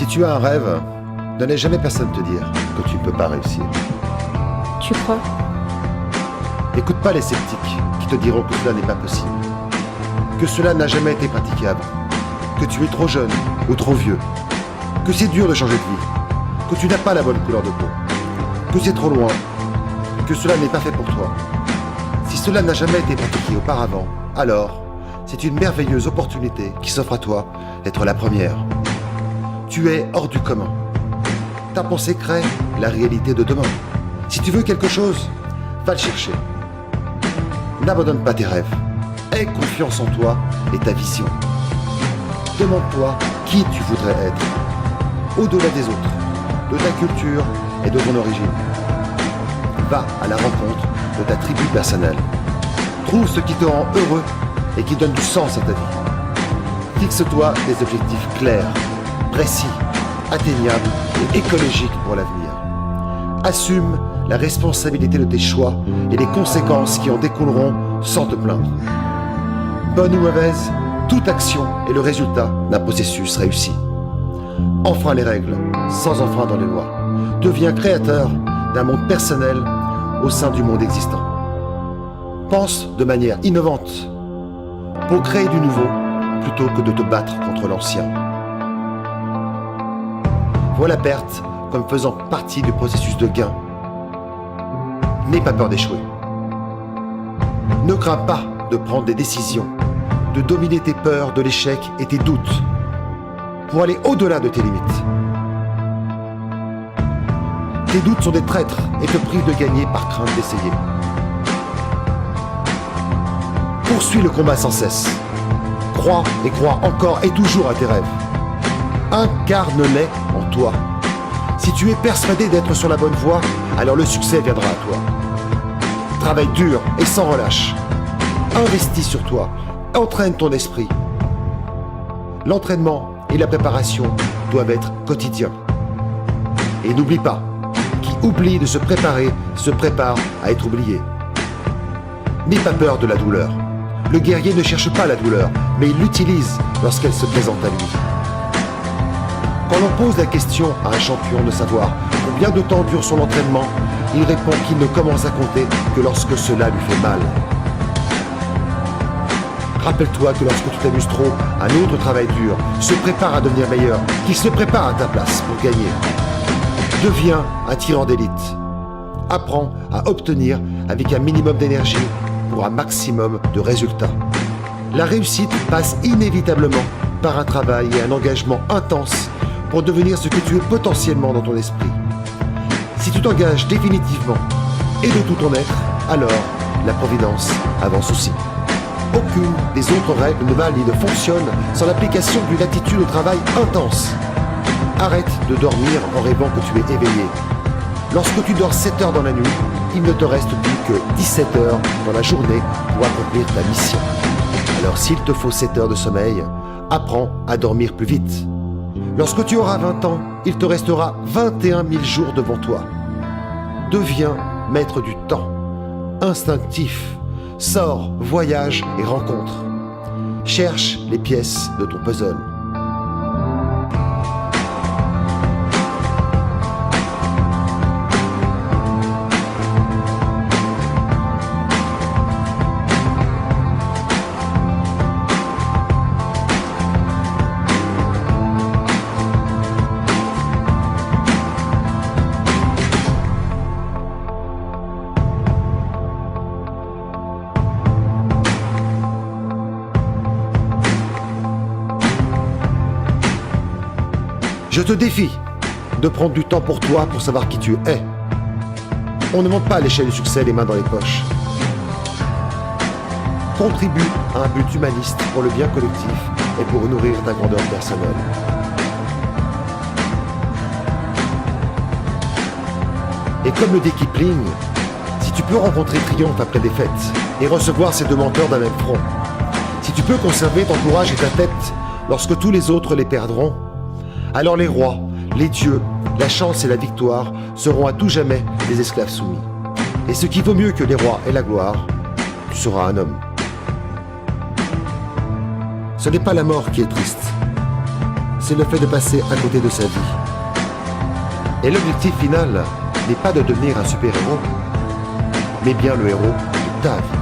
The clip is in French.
Si tu as un rêve, ne laisse jamais personne te dire que tu ne peux pas réussir. Tu crois? N'écoute pas les sceptiques qui te diront que cela n'est pas possible, que cela n'a jamais été praticable, que tu es trop jeune ou trop vieux, que c'est dur de changer de vie, que tu n'as pas la bonne couleur de peau, que c'est trop loin, que cela n'est pas fait pour toi. Si cela n'a jamais été pratiqué auparavant, alors c'est une merveilleuse opportunité qui s'offre à toi d'être la première. Tu es hors du commun. Ta pensée crée la réalité de demain. Si tu veux quelque chose, va le chercher. N'abandonne pas tes rêves. Aie confiance en toi et ta vision. Demande-toi qui tu voudrais être, au-delà des autres, de ta culture et de ton origine. Va à la rencontre de ta tribu personnelle. Trouve ce qui te rend heureux et qui donne du sens à ta vie. Fixe-toi des objectifs clairs, précis, atteignables et écologiques pour l'avenir. Assume la responsabilité de tes choix et les conséquences qui en découleront sans te plaindre. Bonne ou mauvaise, toute action est le résultat d'un processus réussi. Enfreins les règles, sans enfreindre dans les lois. Deviens créateur d'un monde personnel au sein du monde existant. Pense de manière innovante pour créer du nouveau plutôt que de te battre contre l'ancien. Vois la perte comme faisant partie du processus de gain. N'aie pas peur d'échouer. Ne crains pas de prendre des décisions, de dominer tes peurs de l'échec et tes doutes pour aller au-delà de tes limites. Tes doutes sont des traîtres et te privent de gagner par crainte d'essayer. Poursuis le combat sans cesse. Crois et crois encore et toujours à tes rêves. Incarne-les en toi. Si tu es persuadé d'être sur la bonne voie, alors le succès viendra à toi. Travaille dur et sans relâche. Investis sur toi. Entraîne ton esprit. L'entraînement et la préparation doivent être quotidiens. Et n'oublie pas, qui oublie de se préparer se prépare à être oublié. N'aie pas peur de la douleur. Le guerrier ne cherche pas la douleur, mais il l'utilise lorsqu'elle se présente à lui. Quand l'on pose la question à un champion de savoir combien de temps dure son entraînement, il répond qu'il ne commence à compter que lorsque cela lui fait mal. Rappelle-toi que lorsque tu t'amuses trop, un autre travail dur se prépare à devenir meilleur, qu'il se prépare à ta place pour gagner. Deviens un tyran d'élite. Apprends à obtenir avec un minimum d'énergie pour un maximum de résultats. La réussite passe inévitablement par un travail et un engagement intense pour devenir ce que tu es potentiellement dans ton esprit. Si tu t'engages définitivement et de tout ton être, alors la providence avance aussi. Aucune des autres règles ne valent ni ne fonctionne sans l'application d'une attitude au travail intense. Arrête de dormir en rêvant que tu es éveillé. Lorsque tu dors 7 heures dans la nuit, il ne te reste plus que 17 heures dans la journée pour accomplir ta mission. Alors s'il te faut 7 heures de sommeil, apprends à dormir plus vite. Lorsque tu auras 20 ans, il te restera 21 000 jours devant toi. Deviens maître du temps, instinctif. Sors, voyage et rencontre. Cherche les pièces de ton puzzle. Je te défie de prendre du temps pour toi pour savoir qui tu es. On ne monte pas à l'échelle du succès les mains dans les poches. Contribue à un but humaniste pour le bien collectif et pour nourrir ta grandeur personnelle. Et comme le dit Kipling, si tu peux rencontrer triomphe après défaite et recevoir ces deux menteurs d'un même front, si tu peux conserver ton courage et ta tête lorsque tous les autres les perdront, alors les rois, les dieux, la chance et la victoire seront à tout jamais des esclaves soumis. Et ce qui vaut mieux que les rois et la gloire, tu seras un homme. Ce n'est pas la mort qui est triste, c'est le fait de passer à côté de sa vie. Et l'objectif final n'est pas de devenir un super-héros, mais bien le héros de ta vie.